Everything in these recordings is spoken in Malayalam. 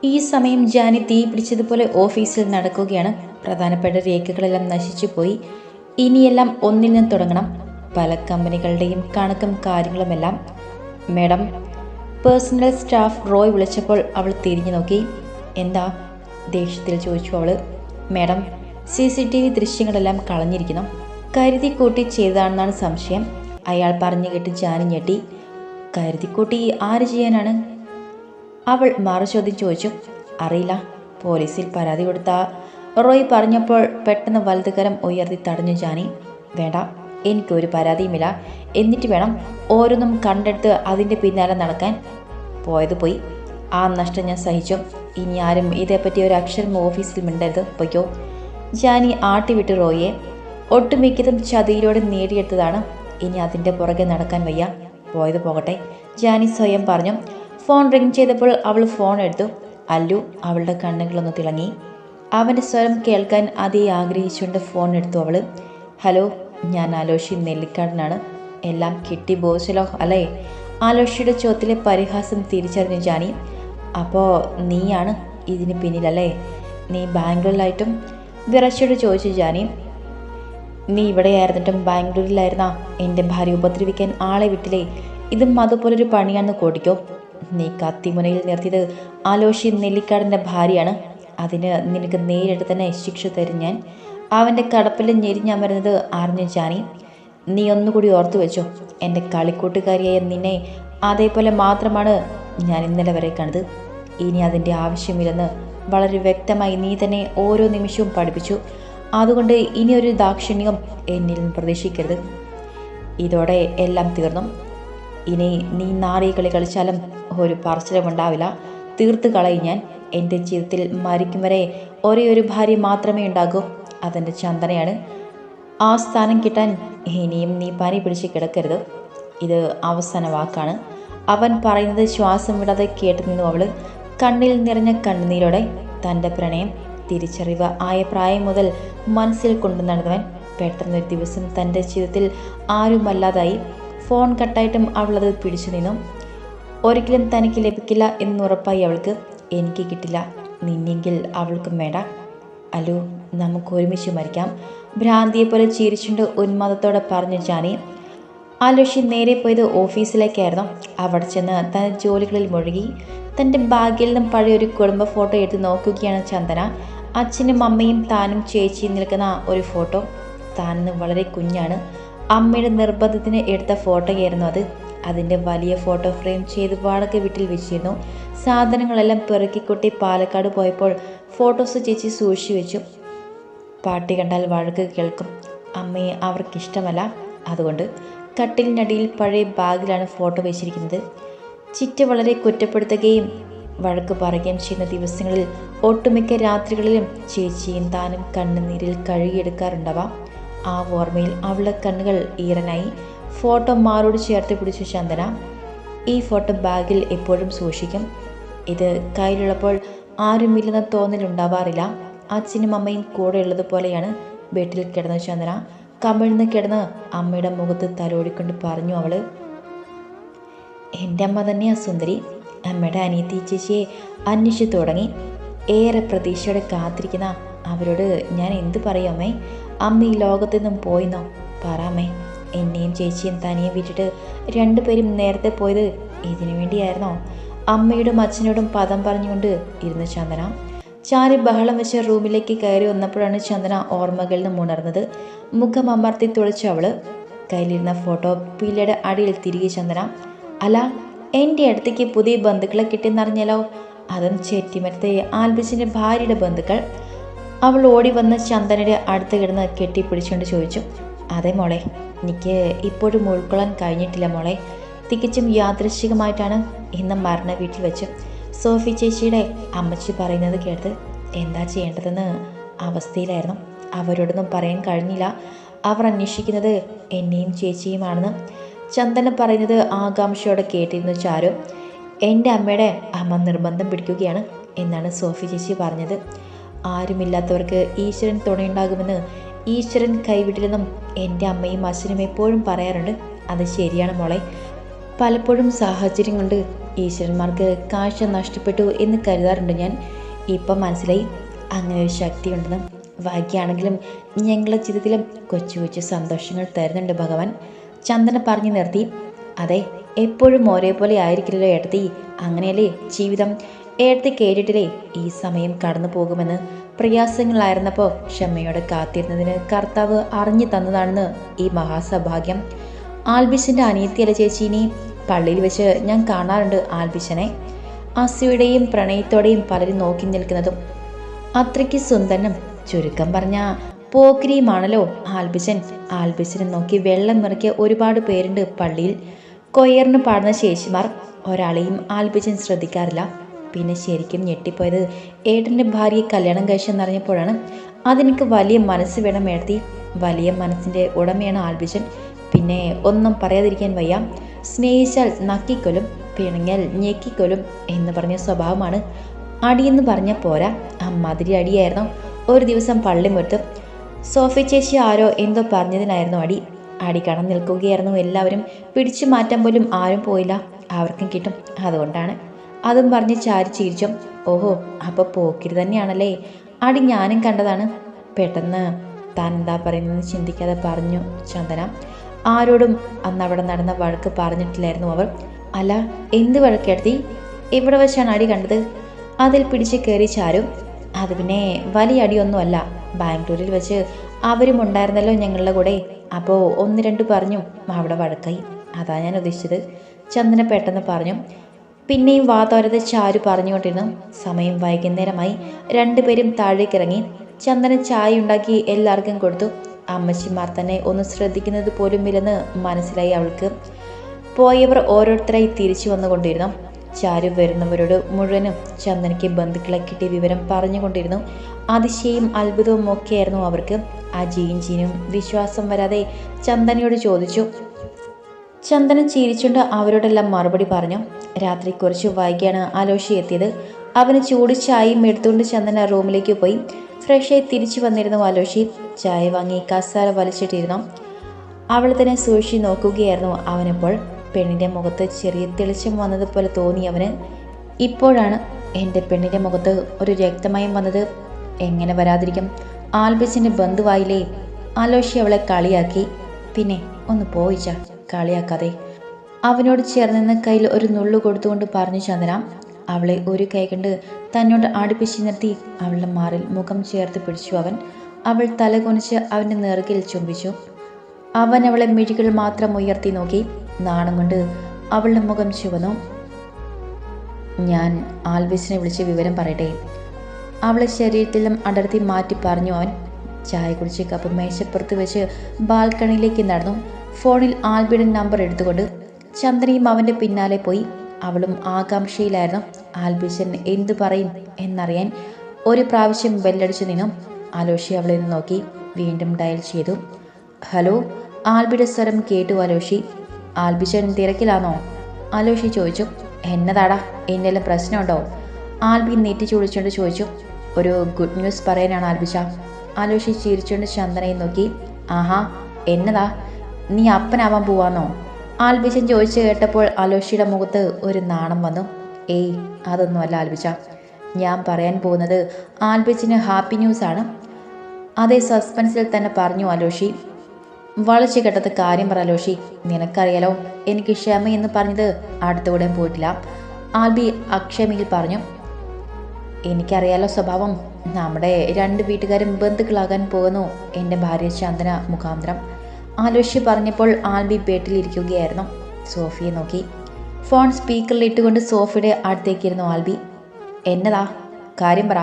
ഈ സമയം ജാനി തീ പിടിച്ചതുപോലെ ഓഫീസിൽ നടക്കുകയാണ്. പ്രധാനപ്പെട്ട രേഖകളെല്ലാം നശിച്ചു പോയി. ഇനിയെല്ലാം ഒന്നിൽ നിന്ന് തുടങ്ങണം. പല കമ്പനികളുടെയും കണക്കും കാര്യങ്ങളുമെല്ലാം. മാഡം, പേഴ്സണൽ സ്റ്റാഫ് റോയ് വിളിച്ചപ്പോൾ അവൾ തിരിഞ്ഞു നോക്കി. എന്താ? ദേഷ്യത്തിൽ ചോദിച്ചു അവൾ. Madam, CCTV ദൃശ്യങ്ങളെല്ലാം കളഞ്ഞിരിക്കുന്നു. കരുതിക്കൂട്ടി ചെയ്തതാണെന്നാണ് സംശയം. അയാൾ പറഞ്ഞു കേട്ട് ജാനി ഞെട്ടി. കരുതിക്കൂട്ടി ആര് ചെയ്യാനാണ്? അവൾ മറുചോദ്യം ചോദിച്ചു. അറിയില്ല, പോലീസിൽ പരാതി കൊടുത്ത റോയ് പറഞ്ഞപ്പോൾ പെട്ടെന്ന് വലതുകരം ഉയർത്തി തടഞ്ഞു ജാനി. വേണ്ട, എനിക്കൊരു പരാതിയുമില്ല. എന്നിട്ട് വേണം ഓരോന്നും കണ്ടെടുത്ത് അതിൻ്റെ പിന്നാലെ നടക്കാൻ. പോയത് പോയി. ആ നഷ്ടം ഞാൻ സഹിച്ചു. ഇനി ആരും ഇതേപ്പറ്റി ഒരു അക്ഷരം ഓഫീസിൽ മിണ്ടരുത്. പൊയ്ക്കോ. ജാനി ആട്ടിവിട്ട് റോയെ. ഒട്ടുമിക്കതും ചതിയിലൂടെ നേടിയെടുത്തതാണ്. ഇനി അതിൻ്റെ പുറകെ നടക്കാൻ വയ്യ. പോയത് പോകട്ടെ, ജാനി സ്വയം പറഞ്ഞു. ഫോൺ റിങ് ചെയ്തപ്പോൾ അവൾ ഫോൺ എടുത്തു. അല്ലു. അവളുടെ കണ്ണുകളൊന്ന് തിളങ്ങി. അവൻ്റെ സ്വരം കേൾക്കാൻ അതേ ആഗ്രഹിച്ചുകൊണ്ട് ഫോൺ എടുത്തു അവൾ. ഹലോ, ഞാൻ ആലോഷി നെല്ലിക്കാടനാണ്. എല്ലാം കിട്ടി ബോസിലോ അല്ലേ? ആലോഷിയുടെ ചോദ്യത്തിലെ പരിഹാസം തിരിച്ചറിഞ്ഞു ജാനി. അപ്പോൾ നീയാണ് ഇതിന് പിന്നിലല്ലേ? നീ ബാംഗ്ലൂരിലായിട്ടും? വിറച്ചോട് ചോദിച്ചു ജാനി. നീ ഇവിടെയായിരുന്നിട്ടും ബാംഗ്ലൂരിലായിരുന്നാ എൻ്റെ ഭാര്യ ഉപദ്രവിക്കാൻ ആളെ വിട്ടില്ലേ? ഇതും അതുപോലൊരു പണിയാണെന്ന് കൂട്ടിക്കോ. നീ കത്തിമുനയിൽ നിർത്തിയത് ആലോഷി നെല്ലിക്കാടൻ്റെ ഭാര്യയാണ്. അതിന് നിനക്ക് നേരിട്ട് തന്നെ ശിക്ഷ തരും ഞാൻ. അവൻ്റെ കടപ്പിൽ ഞെരിഞ്ഞമരുന്നത് അറിഞ്ഞു ജാനി. നീ ഒന്നുകൂടി ഓർത്തു വെച്ചോ, എൻ്റെ കളിക്കൂട്ടുകാരിയായ നിന്നെ അതേപോലെ മാത്രമാണ് ഞാൻ ഇന്നലെ വരെ കണ്ടത്. ഇനി അതിൻ്റെ ആവശ്യമില്ലെന്ന് വളരെ വ്യക്തമായി നീ തന്നെ ഓരോ നിമിഷവും പഠിപ്പിച്ചു. അതുകൊണ്ട് ഇനിയൊരു ദാക്ഷിണ്യം എന്നിൽ നിന്ന് പ്രതീക്ഷിക്കരുത്. ഇതോടെ എല്ലാം തീർന്നു. ഇനി നീ നാടീ കളി കളിച്ചാലും ഒരു പറച്ചിലുമുണ്ടാവില്ല. തീർത്ത് കളയും ഞാൻ. എൻ്റെ ജീവിതത്തിൽ മരിക്കും വരെ ഒരേ ഒരു ഭാര്യ മാത്രമേ ഉണ്ടാകൂ. അതെൻ്റെ ചന്ദനയാണ്. ആ സ്ഥാനം കിട്ടാൻ ഇനിയും നീ പനി പിടിച്ച് കിടക്കരുത്. ഇത് അവസാന വാക്കാണ്. അവൻ പറയുന്നത് ശ്വാസം വിടാതെ കേട്ടു നിന്നു അവൾ. കണ്ണിൽ നിറഞ്ഞ കണ്ണുനീരോടെ. തൻ്റെ പ്രണയം തിരിച്ചറിവ് ആയ പ്രായം മുതൽ മനസ്സിൽ കൊണ്ടു നടന്നവൻ പെട്ടെന്നൊരു ദിവസം തൻ്റെ ജീവിതത്തിൽ ആരുമല്ലാതായി. ഫോൺ കട്ടായിട്ടും അവളത് പിടിച്ചു നിന്നു. ഒരിക്കലും തനിക്ക് ലഭിക്കില്ല എന്നുറപ്പായി അവൾക്ക്. എനിക്ക് കിട്ടില്ല, നിന്നെങ്കിൽ അവൾക്കും വേണ്ട. അല്ലു, നമുക്ക് ഒരുമിച്ച് മരിക്കാം. ഭ്രാന്തിയെപ്പോലെ ചിരിച്ചുകൊണ്ട് ഉന്മാദത്തോടെ പറഞ്ഞു ജാനി. ആലോഷി നേരെ പോയത് ഓഫീസിലേക്കായിരുന്നു. അവിടെ ചെന്ന് തൻ്റെ ജോലികളിൽ മുഴുകി. തൻ്റെ ബാഗിൽ നിന്നും പഴയൊരു കുടുംബ ഫോട്ടോ എടുത്ത് നോക്കുകയാണ് ചന്ദന. അച്ഛനും അമ്മയും താനും ചേച്ചിയും നിൽക്കുന്ന ഒരു ഫോട്ടോ. താനെന്ന് വളരെ കുഞ്ഞാണ്. അമ്മയുടെ നിർബന്ധത്തിന് എടുത്ത ഫോട്ടോയായിരുന്നു അത്. അതിൻ്റെ വലിയ ഫോട്ടോ ഫ്രെയിം ചെയ്ത് വാടക വീട്ടിൽ വെച്ചിരുന്നു. സാധനങ്ങളെല്ലാം പെറുക്കിക്കൊട്ടി പാലക്കാട് പോയപ്പോൾ ഫോട്ടോസ് ചേച്ചി സൂക്ഷിച്ചു വെച്ചു. പാട്ടി കണ്ടാൽ വഴക്ക് കേൾക്കും. അമ്മയെ അവർക്കിഷ്ടമല്ല. അതുകൊണ്ട് കട്ടിലിനടിയിൽ പഴയ ബാഗിലാണ് ഫോട്ടോ വെച്ചിരിക്കുന്നത്. ചിറ്റ വളരെ കുറ്റപ്പെടുത്തുകയും വഴക്ക് പറയുകയും ചെയ്യുന്ന ദിവസങ്ങളിൽ ഒട്ടുമിക്ക രാത്രികളിലും ചേച്ചിയും താനും കണ്ണുനീരിൽ കഴുകിയെടുക്കാറുണ്ടാവാം. ആ ഓർമ്മയിൽ അവളുടെ കണ്ണുകൾ ഈറനായി. ഫോട്ടോ മാറോട് ചേർത്ത് പിടിച്ചു ചന്ദന. ഈ ഫോട്ടോ ബാഗിൽ എപ്പോഴും സൂക്ഷിക്കും. ഇത് കയ്യിലുള്ളപ്പോൾ ആരുമില്ലെന്ന തോന്നലുണ്ടാവാറില്ല. അച്ഛനും അമ്മയും കൂടെ ഉള്ളതുപോലെയാണ്. ബെഡിൽ കിടന്ന ചന്ദന കമിഴ്ന്ന് കിടന്ന് അമ്മയുടെ മുഖത്ത് തലോടിക്കൊണ്ട് പറഞ്ഞു അവൾ. എൻ്റെ അമ്മ തന്നെയാ സുന്ദരി. അമ്മയുടെ അനിയത്തി ചേച്ചിയെ അന്വേഷിച്ചു തുടങ്ങി. ഏറെ പ്രതീക്ഷയോടെ കാത്തിരിക്കുന്ന അവരോട് ഞാൻ എന്ത് പറയും അമ്മേ? അമ്മ ഈ ലോകത്തു നിന്നും പോയിന്നോ? പറ അമ്മേ. എന്നെയും ചേച്ചിയും തനിയെ വിട്ടിട്ട് രണ്ടുപേരും നേരത്തെ പോയത് ഇതിനു വേണ്ടിയായിരുന്നോ? അമ്മയോടും അച്ഛനോടും പദം പറഞ്ഞുകൊണ്ട് ഇരുന്ന ചന്ദന ചാരി ബഹളം വെച്ച റൂമിലേക്ക് കയറി വന്നപ്പോഴാണ് ചന്ദന ഓർമ്മകളിൽ നിന്നും ഉണർന്നത്. മുഖം അമർത്തി തുളച്ചു അവള്. കയ്യിലിരുന്ന ഫോട്ടോ പിള്ളയുടെ അടിയിൽ തിരികെ ചന്ദന. അല്ല, എൻ്റെ അടുത്തേക്ക് പുതിയ ബന്ധുക്കളെ കിട്ടിയെന്നറിഞ്ഞാലോ? അതും ചെറ്റിമരത്തെ ആൽബിസിൻ്റെ ഭാര്യയുടെ ബന്ധുക്കൾ. അവൾ ഓടി വന്ന് ചന്ദനയുടെ അടുത്ത് കിടന്ന് കെട്ടിപ്പിടിച്ചുകൊണ്ട് ചോദിച്ചു. അതെ മോളെ, എനിക്ക് ഇപ്പോഴും ഉൾക്കൊള്ളാൻ കഴിഞ്ഞിട്ടില്ല മോളെ. തികച്ചും യാദൃശ്ചികമായിട്ടാണ് ഇന്ന് മരണ വീട്ടിൽ വെച്ച് സോഫി ചേച്ചിയുടെ അമ്മച്ചി പറയുന്നത് കേട്ട് എന്താ ചെയ്യേണ്ടതെന്ന് അവസ്ഥയിലായിരുന്നു. അവരോടൊന്നും പറയാൻ കഴിഞ്ഞില്ല. അവർ അന്വേഷിക്കുന്നത് എന്നെയും ചേച്ചിയുമാണെന്ന് ചന്ദന പറയുന്നത് ആകാംക്ഷയോടെ കേട്ടിരുന്നു ചാരു. എൻ്റെ അമ്മയുടെ അമ്മ നിർബന്ധം പിടിക്കുകയാണ് എന്നാണ് സോഫി ചേച്ചി പറഞ്ഞത്. ആരുമില്ലാത്തവർക്ക് ഈശ്വരൻ തുണയുണ്ടാകുമെന്ന് ഈശ്വരൻ കൈവിടില്ലെന്നും എൻ്റെ അമ്മയും അച്ഛനും എപ്പോഴും പറയാറുണ്ട്. അത് ശരിയാണ് മോളെ. പലപ്പോഴും സാഹചര്യം കൊണ്ട് ഈശ്വരന്മാർക്ക് കാഴ്ച നഷ്ടപ്പെട്ടു എന്ന് കരുതാറുണ്ട് ഞാൻ. ഇപ്പം മനസ്സിലായി അങ്ങനെ ഒരു ശക്തിയുണ്ടെന്ന്. ഭാഗ്യമാണെങ്കിലും ഞങ്ങളുടെ ജീവിതത്തിലും കൊച്ചു കൊച്ചു സന്തോഷങ്ങൾ തരുന്നുണ്ട് ഭഗവാൻ. ചന്ദന പറഞ്ഞു നിർത്തി. അതെ, എപ്പോഴും ഒരേപോലെ ആയിരിക്കില്ലല്ലോ ഏട്ടത്തി, അങ്ങനെയല്ലേ ജീവിതം. ഏട്ടത്തി കേട്ടിട്ടില്ലേ ഈ സമയം കടന്നു പോകുമെന്ന്. പ്രയാസങ്ങളായിരുന്നപ്പോൾ ക്ഷമയോടെ കാത്തിരുന്നതിന് കർത്താവ് അറിഞ്ഞു തന്നതാണെന്ന് ഈ മഹാസൗഭാഗ്യം. ആൽബിഷിൻ്റെ അനിയത്തിയല്ല ചേച്ചി, ഇനി പള്ളിയിൽ വെച്ച് ഞാൻ കാണാറുണ്ട് ആൽബിഷനെ. അസൂയുടെയും പ്രണയത്തോടെയും പലരും നോക്കി നിൽക്കുന്നതും. അത്രയ്ക്ക് സുന്ദരനും ചുരുക്കം പറഞ്ഞ പോക്രിയുമാണല്ലോ ആൽബിഷൻ. ആൽബിഷനെ നോക്കി വെള്ളം നിറയ്ക്ക് ഒരുപാട് പേരുണ്ട് പള്ളിയിൽ. കൊയറിന് പാടുന്ന ചേച്ചിമാർ ഒരാളെയും ആൽബിഷൻ ശ്രദ്ധിക്കാറില്ല. പിന്നെ ശരിക്കും ഞെട്ടിപ്പോയത് ഏട്ടൻ്റെ ഭാര്യയെ കല്യാണം കഴിച്ചെന്നറിഞ്ഞപ്പോഴാണ്. അതെനിക്ക് വലിയ മനസ്സ് വേണം ഏടത്തി. വലിയ മനസ്സിൻ്റെ ഉടമയാണ് ആൽബിഷൻ. പിന്നെ ഒന്നും പറയാതിരിക്കാൻ വയ്യ. സ്നേഹിച്ചാൽ നക്കിക്കൊല്ലും, പിണങ്ങിയാൽ ഞെക്കിക്കൊല്ലും എന്ന് പറഞ്ഞ സ്വഭാവമാണ്. അടിയെന്ന് പറഞ്ഞ പോരാ, അമ്മാതിരി അടിയായിരുന്നു. ഒരു ദിവസം പള്ളിമുറ്റത്ത് സോഫി ചേച്ചി ആരോ എന്തോ പറഞ്ഞതിനായിരുന്നു അടി. അടി കാണാൻ നിൽക്കുകയായിരുന്നു എല്ലാവരും. പിടിച്ചു മാറ്റാൻ പോലും ആരും പോയില്ല. അവർക്കും കിട്ടും, അതുകൊണ്ടാണ്. അതും പറഞ്ഞ് ചാരി ചിരിച്ചു. ഓഹോ, അപ്പോൾ പോക്കിരി തന്നെയാണല്ലേ. അടി ഞാനും കണ്ടതാണ്. പെട്ടെന്ന് താൻ എന്താ പറയുന്നതെന്ന് ചിന്തിക്കാതെ പറഞ്ഞു ചന്ദന. ആരോടും അന്ന് അവിടെ നടന്ന വഴക്ക് പറഞ്ഞിട്ടില്ലായിരുന്നു അവർ. അല്ല, എന്ത് വഴക്കെടുത്തി? ഇവിടെ വെച്ചാണ് അടി കണ്ടത്. അതിൽ പിടിച്ച് കയറി ചാരു. അത് പിന്നെ വലിയ അടിയൊന്നുമല്ല, ബാംഗ്ലൂരിൽ വെച്ച് അവരും ഉണ്ടായിരുന്നല്ലോ ഞങ്ങളുടെ കൂടെ. അപ്പോൾ ഒന്ന് രണ്ട് പറഞ്ഞു അവിടെ വഴക്കായി, അതാ ഞാൻ ഉദ്ദേശിച്ചത്, ചന്ദന പെട്ടെന്ന് പറഞ്ഞു. പിന്നെയും വാതോരത്തെ ചാരു പറഞ്ഞുകൊണ്ടിരുന്നു. സമയം വൈകുന്നേരമായി. രണ്ടുപേരും താഴേക്കിറങ്ങി. ചന്ദന ചായ ഉണ്ടാക്കി എല്ലാവർക്കും കൊടുത്തു. അമ്മച്ചിമാർ തന്നെ ഒന്ന് ശ്രദ്ധിക്കുന്നത് പോലുമില്ലെന്ന് മനസ്സിലായി അവൾക്ക്. പോയവർ ഓരോരുത്തരായി തിരിച്ചു വന്നുകൊണ്ടിരുന്നു. ചാരു വരുന്നവരോട് മുഴുവനും ചന്ദനയ്ക്ക് ബന്ധുക്കളെ കിട്ടിയ വിവരം പറഞ്ഞുകൊണ്ടിരുന്നു. അതിശയും അത്ഭുതവും ഒക്കെയായിരുന്നു അവർക്ക്. ആ ജീനും വിശ്വാസം വരാതെ ചന്ദനയോട് ചോദിച്ചു. ചന്ദന ചിരിച്ചുകൊണ്ട് അവരോടെല്ലാം മറുപടി പറഞ്ഞു. രാത്രി കുറച്ച് വൈകിയാണ് അലോഷി എത്തിയത്. അവന് ചൂട് ചായയും എടുത്തുകൊണ്ട് ചന്ദന റൂമിലേക്ക് പോയി. ഫ്രഷായി തിരിച്ചു വന്നിരുന്നു അലോഷി. ചായ വാങ്ങി കസാര വലിച്ചിട്ടിരുന്നു. അവൾ തന്നെ സൂക്ഷിച്ച് നോക്കുകയായിരുന്നു അവനെപ്പോൾ. പെണ്ണിൻ്റെ മുഖത്ത് ചെറിയ തെളിച്ചം വന്നതുപോലെ തോന്നി അവന്. ഇപ്പോഴാണ് എൻ്റെ പെണ്ണിൻ്റെ മുഖത്ത് ഒരു രക്തമയം വന്നത്. എങ്ങനെ വരാതിരിക്കും? ആൽബിസിൻ്റെ ബന്ധുവായില്ലേ? അലോഷി അവളെ കളിയാക്കി. പിന്നെ ഒന്ന് പോയിച്ച, കളിയാക്കാതെ. അവനോട് ചേർന്ന് കയ്യിൽ ഒരു നുള്ളു കൊടുത്തുകൊണ്ട് പറഞ്ഞു ചന്ദന. അവളെ ഒരു കൈ കണ്ട് തന്നോട് അടുപ്പിച്ച് നിർത്തി അവളുടെ മാറിൽ മുഖം ചേർത്ത് പിടിച്ചു അവൻ. അവൾ തലകുനിച്ച് അവൻ്റെ നെറുകിൽ ചുംബിച്ചു. അവൻ അവളെ മിഴികൾ മാത്രം ഉയർത്തി നോക്കി. നാണം കൊണ്ട് അവളുടെ മുഖം ചുവന്നു. ഞാൻ ആൽബിസിനെ വിളിച്ച് വിവരം പറയട്ടെ? അവളെ ശരീരത്തിലും അടർത്തി മാറ്റി പറഞ്ഞു അവൻ. ചായ കുടിച്ച് കപ്പ് മേശപ്പുറത്ത് വെച്ച് ബാൽക്കണിയിലേക്ക് നടന്നു. ഫോണിൽ ആൽബിയുടെ നമ്പർ എടുത്തുകൊണ്ട് ചന്ദനയും അവൻ്റെ പിന്നാലെ പോയി. അവളും ആകാംക്ഷയിലായിരുന്നു. ആൽബിഷൻ എന്തു പറയും എന്നറിയാൻ. ഒരു പ്രാവശ്യം ബെല്ലടിച്ചു നിന്നു. അലോഷി അവളെ നോക്കി വീണ്ടും ഡയൽ ചെയ്തു. ഹലോ, ആൽബിയുടെ സ്വരം കേട്ടു അലോഷി. ആൽബിഷൻ തിരക്കിലാണോ? അലോഷി ചോദിച്ചു. എന്നതാടാ, എന്തെങ്കിലും പ്രശ്നമുണ്ടോ? ആൽബി നെറ്റി ചുളിച്ചുകൊണ്ട് ചോദിച്ചു. ഒരു ഗുഡ് ന്യൂസ് പറയാനാണ് ആൽബിഷ. അലോഷി ചിരിച്ചുകൊണ്ട് ചന്ദനയെ നോക്കി. ആഹാ, എന്നതാ? നീ അപ്പനാവാൻ പോവാന്നോ? ആൽബിഷൻ ചോദിച്ചു കേട്ടപ്പോൾ അലോഷിയുടെ മുഖത്ത് ഒരു നാണം വന്നു. ഏയ്, അതൊന്നുമല്ല ആൽബിച്ച. ഞാൻ പറയാൻ പോകുന്നത് ആൽബിച്ചിന് ഹാപ്പി ന്യൂസാണ്. അതേ സസ്പെൻസിൽ തന്നെ പറഞ്ഞു അലോഷി. വളച്ചു കെട്ടത് കാര്യം പറ അലോഷി. നിനക്കറിയാലോ എനിക്ക് ക്ഷമയെന്ന് പറഞ്ഞത് അടുത്തുകൂടെ പോയിട്ടില്ല. ആൽബി അക്ഷമയിൽ പറഞ്ഞു. എനിക്കറിയാലോ സ്വഭാവം. നമ്മുടെ രണ്ട് വീട്ടുകാരും ബന്ധുക്കളാകാൻ പോകുന്നു എൻ്റെ ഭാര്യ ചന്ദന മുഖാന്തരം. ആലോഷി പറഞ്ഞപ്പോൾ ആൽബി ബെഡിലിരിക്കുകയായിരുന്നു. സോഫിയെ നോക്കി. ഫോൺ സ്പീക്കറിൽ ഇട്ടുകൊണ്ട് സോഫിയുടെ അടുത്തേക്കിരുന്നു ആൽബി. എന്നതാ, കാര്യം പറ?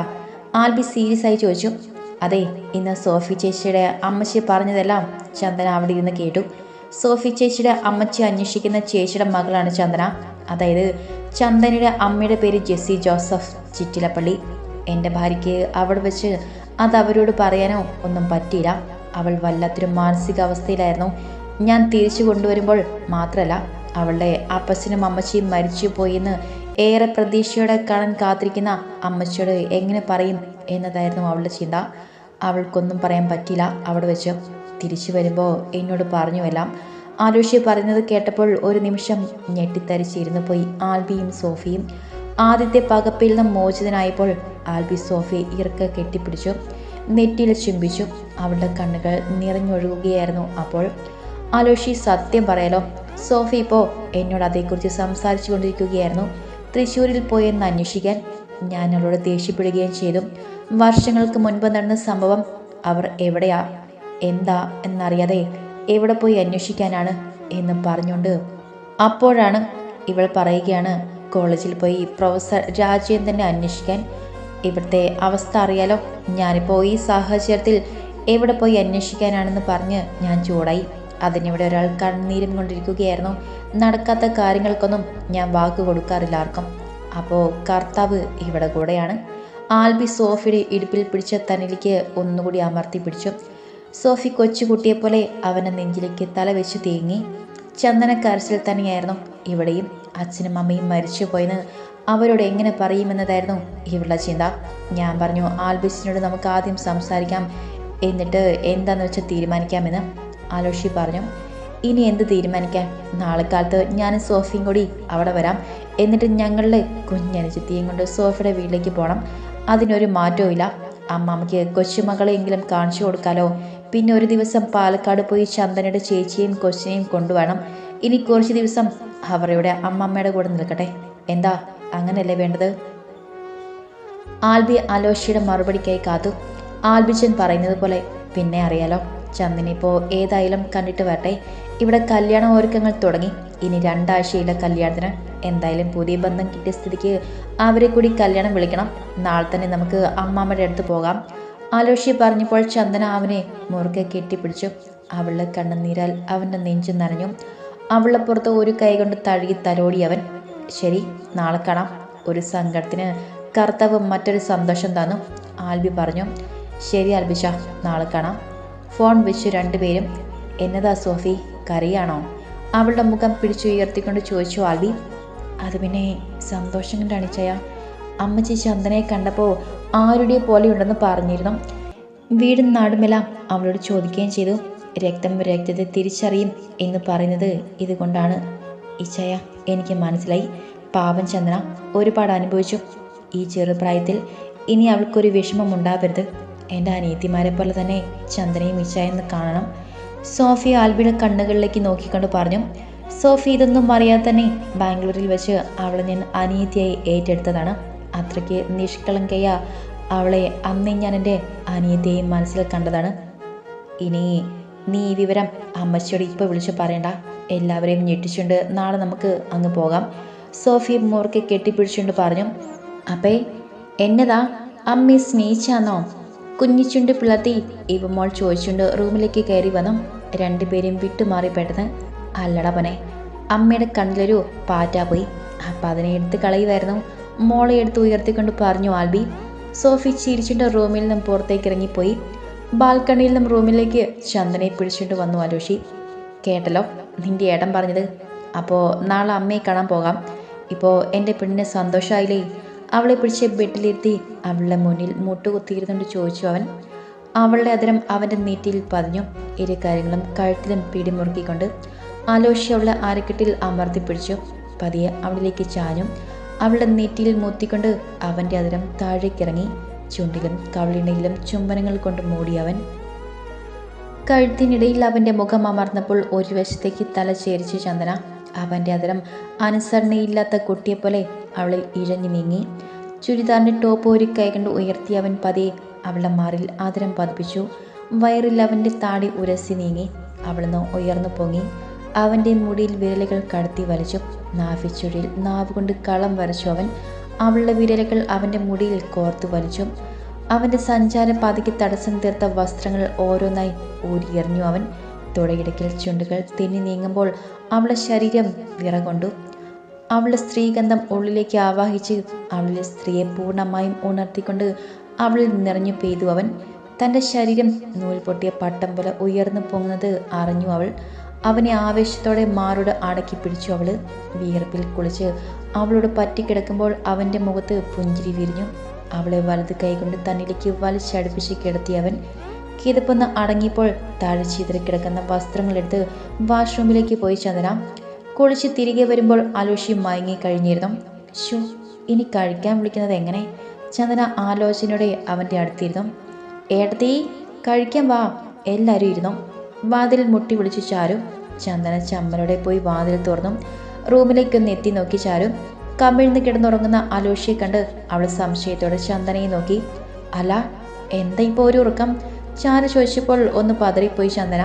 ആൽബി സീരിയസ് ആയി ചോദിച്ചു. അതെ, ഇന്ന് സോഫി ചേച്ചിയുടെ അമ്മച്ചി പറഞ്ഞതെല്ലാം ചന്ദന അവിടെ ഇരുന്ന് കേട്ടു. സോഫി ചേച്ചിയുടെ അമ്മച്ചി അന്വേഷിക്കുന്ന ചേച്ചിയുടെ മകളാണ് ചന്ദന. അതായത് ചന്ദനയുടെ അമ്മയുടെ പേര് ജെസ്സി ജോസഫ് ചിറ്റിലപ്പള്ളി. എൻ്റെ ഭാര്യയ്ക്ക് അവിടെ വെച്ച് അത് അവരോട് പറയാനോ ഒന്നും പറ്റിയില്ല. അവൾ വല്ലാത്തൊരു മാനസികാവസ്ഥയിലായിരുന്നു. ഞാൻ തിരിച്ചു കൊണ്ടുവരുമ്പോൾ മാത്രമല്ല, അവളുടെ അപ്പച്ചനും അമ്മച്ചിയും മരിച്ചു പോയെന്ന് ഏറെ പ്രതീക്ഷയോടെ കാണാൻ കാത്തിരിക്കുന്ന അമ്മച്ചിയോട് എങ്ങനെ പറയും എന്നതായിരുന്നു അവളുടെ ചിന്ത. അവൾക്കൊന്നും പറയാൻ പറ്റിയില്ല അവിടെ വെച്ച്. തിരിച്ചു വരുമ്പോൾ എന്നോട് പറഞ്ഞുവെല്ലാം. ആലോഷി പറയുന്നത് കേട്ടപ്പോൾ ഒരു നിമിഷം ഞെട്ടിത്തരിച്ചിരുന്നു പോയി ആൽബിയും സോഫിയും. ആദ്യത്തെ പകപ്പിൽ നിന്നും മോചിതനായപ്പോൾ ആൽബി സോഫിയെ ഇറുക്കെ കെട്ടിപ്പിടിച്ചു, നെറ്റിയിൽ ചുംബിച്ചു. അവളുടെ കണ്ണുകൾ നിറഞ്ഞൊഴുകുകയായിരുന്നു അപ്പോൾ. ആലോഷി, സത്യം പറയാലോ, സോഫി ഇപ്പോൾ എന്നോട് അതേക്കുറിച്ച് സംസാരിച്ചു കൊണ്ടിരിക്കുകയായിരുന്നു. തൃശ്ശൂരിൽ പോയെന്ന് അന്വേഷിക്കാൻ. ഞാൻ അവളോട് ദേഷ്യപ്പെടുകയും ചെയ്തു. വർഷങ്ങൾക്ക് മുൻപ് നടന്ന സംഭവം അവർ എവിടെയാ എന്താ എന്നറിയാതെ എവിടെ പോയി അന്വേഷിക്കാനാണ് എന്ന് പറഞ്ഞുകൊണ്ട് അപ്പോഴാണ് ഇവൾ പറയുകയാണ്, കോളേജിൽ പോയി പ്രൊഫസർ രാജേന്ദ്രനെ അന്വേഷിക്കാൻ. ഇവിടുത്തെ അവസ്ഥ അറിയാലോ, ഞാനിപ്പോൾ ഈ സാഹചര്യത്തിൽ എവിടെ പോയി അന്വേഷിക്കാനാണെന്ന് പറഞ്ഞ് ഞാൻ ചൂടായി. അതിനിവിടെ ഒരാൾ കണ്ണീരും കൊണ്ടിരിക്കുകയായിരുന്നു. നടക്കാത്ത കാര്യങ്ങൾക്കൊന്നും ഞാൻ വാക്ക് കൊടുക്കാറില്ല ആർക്കും. അപ്പോൾ കർത്താവ് ഇവിടെ കൂടെയാണ്. ആൽബി സോഫിയുടെ ഇടുപ്പിൽ പിടിച്ച തന്നിലേക്ക് ഒന്നുകൂടി അമർത്തി പിടിച്ചു. സോഫി കൊച്ചുകുട്ടിയെപ്പോലെ അവൻ്റെ നെഞ്ചിലേക്ക് തല വെച്ച് തേങ്ങി. ചന്ദനക്കരച്ചിൽ തന്നെയായിരുന്നു ഇവിടെയും. അച്ഛനും അമ്മയും മരിച്ചു പോയെന്ന് അവരോട് എങ്ങനെ പറയുമെന്നതായിരുന്നു ഇവളുടെ ചിന്ത. ഞാൻ പറഞ്ഞു, ആൽബിസിനോട് നമുക്ക് ആദ്യം സംസാരിക്കാം, എന്നിട്ട് എന്താണെന്ന് വെച്ചാൽ തീരുമാനിക്കാമെന്ന്. ആലോഷി പറഞ്ഞു, ഇനി എന്ത് തീരുമാനിക്കാൻ? നാളെ കാലത്ത് ഞാനും സോഫിയും കൂടി അവിടെ വരാം. എന്നിട്ട് ഞങ്ങളുടെ കുഞ്ഞനുജത്തിയും കൊണ്ട് സോഫിയുടെ വീട്ടിലേക്ക് പോകണം. അതിനൊരു മാറ്റവും ഇല്ല. അമ്മമ്മയ്ക്ക് കൊച്ചുമകളെയെങ്കിലും കാണിച്ചു കൊടുക്കാലോ. പിന്നെ ഒരു ദിവസം പാലക്കാട് പോയി ചന്ദനയുടെ ചേച്ചിയെയും കൊച്ചിനെയും കൊണ്ടുവേണം. ഇനി കുറച്ച് ദിവസം അവരുടെ അമ്മമ്മയുടെ കൂടെ നിൽക്കട്ടെ. എന്താ, അങ്ങനെയല്ലേ വേണ്ടത്? ആൽബി ആലോഷിയുടെ മറുപടിക്കായി കാത്തു. ആൽബിച്ചൻ പറയുന്നത് പോലെ, പിന്നെ അറിയാലോ, ചന്ദനിപ്പോൾ ഏതായാലും കണ്ടിട്ട് വരട്ടെ. ഇവിടെ കല്യാണ ഒരുക്കങ്ങൾ തുടങ്ങി. ഇനി 2 ആഴ്ചയിലെ കല്യാണത്തിന്. എന്തായാലും പുതിയ ബന്ധം കിട്ടിയ സ്ഥിതിക്ക് അവരെ കൂടി കല്യാണം വിളിക്കണം. നാളെ തന്നെ നമുക്ക് അമ്മാമ്മയുടെ അടുത്ത് പോകാം. ആലോഷി പറഞ്ഞപ്പോൾ ചന്ദന അവനെ മുറുകെ കെട്ടിപ്പിടിച്ചു. അവളുടെ കണ്ണുനീരാൽ അവൻ്റെ നെഞ്ചു നനഞ്ഞു. അവളുടെ പുറത്ത് ഒരു കൈ കൊണ്ട് തഴുകി തലോടി അവൻ. ശരി, നാളെ കാണാം. ഒരു സങ്കടത്തിന് കർത്താവ് മറ്റൊരു സന്തോഷം തന്നു, ആൽബി പറഞ്ഞു. ശരി ആൽബിച്ച, നാളെ കാണാം. ഫോൺ വെച്ച് രണ്ടുപേരും. എന്നതാ സോഫി, കരയാണോ? അവളുടെ മുഖം പിടിച്ചുയർത്തിക്കൊണ്ട് ചോദിച്ചു ആൽബി. അത് പിന്നെ സന്തോഷം കൊണ്ടാണ് ചയ. അമ്മച്ചി ചന്ദനയെ കണ്ടപ്പോൾ ആരുടെ പോലെ ഉണ്ടെന്ന് പറഞ്ഞിരുന്നു. വീടും നാടുമെല്ലാം അവളോട് ചോദിക്കുകയും ചെയ്തു. രക്തം രക്തത്തെ തിരിച്ചറിയും എന്ന് പറയുന്നത് ഇതുകൊണ്ടാണ് ഇച്ചയ. എനിക്ക് മനസ്സിലായി. പാപം ചന്ദന ഒരുപാട് അനുഭവിച്ചു ഈ ചെറുപ്രായത്തിൽ. ഇനി അവൾക്കൊരു വിഷമം ഉണ്ടാവരുത്. എൻ്റെ അനിയത്തിമാരെ പോലെ തന്നെ ചന്ദനയും ഇച്ചയെന്ന് കാണണം. സോഫി ആൽബിയുടെ കണ്ണുകളിലേക്ക് നോക്കിക്കൊണ്ട് പറഞ്ഞു. സോഫി ഇതൊന്നും അറിയാതെ തന്നെ ബാംഗ്ലൂരിൽ വെച്ച് അവളെ ഞാൻ അനിയത്തിയായി ഏറ്റെടുത്തതാണ്. അത്രയ്ക്ക് നിഷ്കളങ്കയ അവളെ അന്നേ ഞാൻ എൻ്റെ അനിയത്തിയെയും മനസ്സിൽ കണ്ടതാണ്. ഇനി നീ ഈ വിവരം അമ്മച്ചിയോട് ഇപ്പോൾ വിളിച്ച് പറയണ്ട. എല്ലാവരെയും ഞെട്ടിച്ചുകൊണ്ട് നാളെ നമുക്ക് അങ്ങ് പോകാം. സോഫി മുറുക്കെ കെട്ടിപ്പിടിച്ചുകൊണ്ട് പറഞ്ഞു. അപ്പേ എന്നതാ, അമ്മയെ സ്നേഹിച്ചാന്നോ? കുഞ്ഞിച്ചുണ്ട് പിളർത്തി ഇവമോൾ ചോദിച്ചുകൊണ്ട് റൂമിലേക്ക് കയറി വന്നു. രണ്ടുപേരും വിട്ടുമാറി പെട്ടെന്ന്. അല്ലടാ പനെ, അമ്മയുടെ കണ്ണിലൊരു പാറ്റ പോയി. അപ്പം അതിനെ എടുത്ത് കളയുമായിരുന്നു. മോളെ എടുത്ത് ഉയർത്തിക്കൊണ്ട് പറഞ്ഞു ആൽബി. സോഫി ചിരിച്ചുകൊണ്ട് റൂമിൽ നിന്നും പുറത്തേക്ക് ഇറങ്ങിപ്പോയി. ബാൽക്കണിയിൽ നിന്നും റൂമിലേക്ക് ചന്ദനയെ പിടിച്ചുകൊണ്ട് വന്നു ആലോഷി. കേട്ടല്ലോ നിന്റെ ഏട്ടൻ പറഞ്ഞത്. അപ്പോൾ നാളെ അമ്മയെ കാണാൻ പോകാം. ഇപ്പോൾ എൻ്റെ പെണ്ണിന് സന്തോഷമായില്ലേ? അവളെ പിടിച്ച് ബെഡിലിരുത്തി അവളുടെ മുന്നിൽ മുട്ടുകുത്തിയിരുന്നുകൊണ്ട് ചോദിച്ചു അവൻ. അവളുടെ അതിരം അവൻ്റെ നെറ്റിയിൽ പതിഞ്ഞു. ഇരു കാര്യങ്ങളും കഴുത്തിലും പിടിമുറുക്കിക്കൊണ്ട് ആലോഷി അവളുടെ അരക്കെട്ടിൽ അമർത്തി പിടിച്ചു. പതിയെ അവളിലേക്ക് ചാഞ്ഞു. അവളുടെ നെറ്റിയിൽ മുത്തിക്കൊണ്ട് അവൻ്റെ അതിരം താഴേക്കിറങ്ങി. ചുണ്ടിലും കവിളിണയിലും ചുംബനങ്ങൾ കൊണ്ട് മൂടി അവൻ. കഴുത്തിനിടയിൽ അവൻ്റെ മുഖം അമർന്നപ്പോൾ ഒരു വശത്തേക്ക് തല ചേരിച്ചു ചന്ദന. അവൻ്റെ അതിരം അനുസരണയില്ലാത്ത കുട്ടിയെപ്പോലെ അവളിൽ ഇഴഞ്ഞു നീങ്ങി. ചുരിദാറിൻ്റെ ടോപ്പ് ഒരു കൈ കൊണ്ട് ഉയർത്തി അവൻ പതിയെ അവളുടെ മാറിൽ അതിരം പതിപ്പിച്ചു. വയറിൽ അവൻ്റെ താടി ഉരസി നീങ്ങി. അവളെന്ന് ഉയർന്നു പൊങ്ങി. അവൻ്റെ മുടിയിൽ വിരലുകൾ കടത്തി വലിച്ചു. നാഭിച്ചുഴിയിൽ നാവ് കൊണ്ട് കളം വരച്ചു അവൻ. അവളുടെ വിരലുകൾ അവൻ്റെ മുടിയിൽ കോർത്തു വലിച്ചു. അവൻ്റെ സഞ്ചാര പാതയ്ക്ക് തടസ്സം തീർത്ത വസ്ത്രങ്ങൾ ഓരോന്നായി ഊരിയെറിഞ്ഞു അവൻ. തുടയിടയ്ക്കൽ ചുണ്ടുകൾ തെന്നി നീങ്ങുമ്പോൾ അവളുടെ ശരീരം വിറകൊണ്ടു. അവളുടെ സ്ത്രീഗന്ധം ഉള്ളിലേക്ക് ആവാഹിച്ച് അവളിലെ സ്ത്രീയെ പൂർണ്ണമായും ഉണർത്തിക്കൊണ്ട് അവളിൽ നിറഞ്ഞു പെയ്തു അവൻ. തൻ്റെ ശരീരം നൂൽ പൊട്ടിയ പട്ടം പോലെ ഉയർന്നു പൊങ്ങുന്നത് അറിഞ്ഞു അവൾ. അവനെ ആവേശത്തോടെ മാറോട് അടക്കി പിടിച്ചു അവൾ. വിയർപ്പിൽ കുളിച്ച് അവളോട് പറ്റിക്കിടക്കുമ്പോൾ അവൻ്റെ മുഖത്ത് പുഞ്ചിരി വിരിഞ്ഞു. അവളെ വലത് കൈകൊണ്ട് തന്നിലേക്ക് വലിച്ചടുപ്പിച്ച് കിടത്തി അവൻ. കിതപ്പൊന്ന് അടങ്ങിയപ്പോൾ താഴെ ചിതറി കിടക്കുന്ന വസ്ത്രങ്ങളെടുത്ത് വാഷ്റൂമിലേക്ക് പോയി ചന്ദന. കുളിച്ച് തിരികെ വരുമ്പോൾ അലോഷി മയങ്ങി കഴിഞ്ഞിരുന്നു. ഷോ, ഇനി കഴിക്കാൻ വിളിക്കുന്നത് എങ്ങനെ? ചന്ദന ആലോചനയോടെ അവൻ്റെ അടുത്തിരുന്നു. ഏട്ടത്തി, കഴിക്കാൻ വാ, എല്ലാവരും ഇരുന്നു. വാതിലിൽ മുട്ടി വിളിച്ചു ചാരു. ചന്ദന ചമ്മലോടെ പോയി വാതിൽ തുറന്നു. റൂമിലേക്കൊന്ന് എത്തി നോക്കി ചാരു. കമിഴ്ന്ന് കിടന്നുറങ്ങുന്ന അലോഷിയെ കണ്ട് അവൾ സംശയത്തോടെ ചന്ദനയെ നോക്കി. അല്ല, എന്താ ഇപ്പോൾ ഒരു ഉറക്കം? ചാരു ചോദിച്ചപ്പോൾ ഒന്ന് പതറിപ്പോയി ചന്ദന.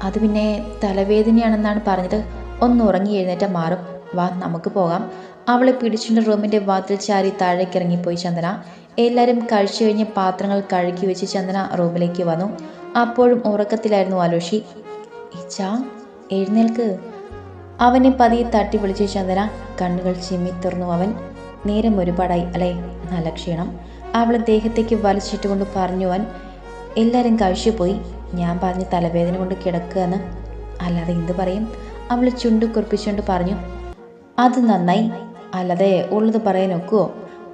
അത് പിന്നെ തലവേദനയാണെന്നാണ് പറഞ്ഞത്. ഒന്ന് ഉറങ്ങി എഴുന്നേറ്റ മാറും. വാ, നമുക്ക് പോകാം. അവളെ പിടിച്ചുകൊണ്ട് റൂമിൻ്റെ വാതിൽ ചാരി താഴേക്ക് ഇറങ്ങിപ്പോയി ചന്ദന. എല്ലാവരും കഴിച്ചു കഴിഞ്ഞ് പാത്രങ്ങൾ കഴുകി വെച്ച് ചന്ദന റൂമിലേക്ക് വന്നു. അപ്പോഴും ഉറക്കത്തിലായിരുന്നു അലോഷി. ഇച്ചാ, എഴുന്നേൽക്ക്. അവനെ പതിയെ തട്ടി വിളിച്ചു ചന്ദന. കണ്ണുകൾ ചിമ്മി തുറന്നു അവൻ. നേരം ഒരുപാടായി അല്ലേ? നല്ല ക്ഷീണം. അവളെ ദേഹത്തേക്ക് വലിച്ചിട്ടുകൊണ്ട് പറഞ്ഞു അവൻ. എല്ലാവരും കഴിച്ചു പോയി. ഞാൻ പറഞ്ഞ് തലവേദന കൊണ്ട് കിടക്കുകയെന്ന്. അല്ലാതെ എന്ത് പറയും? അവൾ ചുണ്ടു കുറിപ്പിച്ചുകൊണ്ട് പറഞ്ഞു. അത് നന്നായി, അല്ലാതെ ഉള്ളത് പറയാൻ ഒക്കുവോ?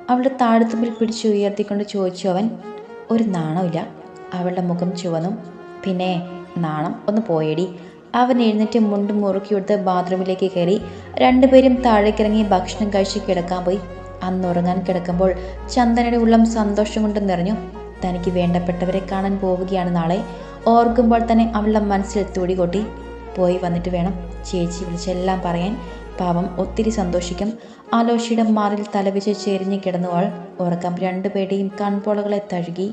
അവളുടെ താഴത്തുമ്പിൽ പിടിച്ച് ഉയർത്തിക്കൊണ്ട് ചോദിച്ചു അവൻ. ഒരു നാണമില്ല. അവളുടെ മുഖം ചുവന്നു. പിന്നെ നാണം ഒന്ന് പോയേടി. അവൻ എഴുന്നേറ്റ് മുണ്ട് മുറുക്കി കൊടുത്ത് ബാത്റൂമിലേക്ക് കയറി. രണ്ടുപേരും താഴേക്കിറങ്ങി ഭക്ഷണം കഴിച്ച് കിടക്കാൻ പോയി. അന്നുറങ്ങാൻ കിടക്കുമ്പോൾ ചന്ദനയുടെ ഉള്ളം സന്തോഷം കൊണ്ട് നിറഞ്ഞു. തനിക്ക് വേണ്ടപ്പെട്ടവരെ കാണാൻ പോവുകയാണ് നാളെ. ഓർക്കുമ്പോൾ തന്നെ അവളുടെ മനസ്സിൽ തുടി കൊട്ടി. പോയി വന്നിട്ട് വേണം ചേച്ചി വിളിച്ചെല്ലാം പറയാൻ. പാവം ഒത്തിരി സന്തോഷിക്കും. ആലോഷിയുടെ മാറിൽ തലവെച്ച് ചെരിഞ്ഞ് കിടന്നുവാൾ. ഉറക്കം രണ്ടുപേരുടെയും കൺപോളകളെ തഴുകി.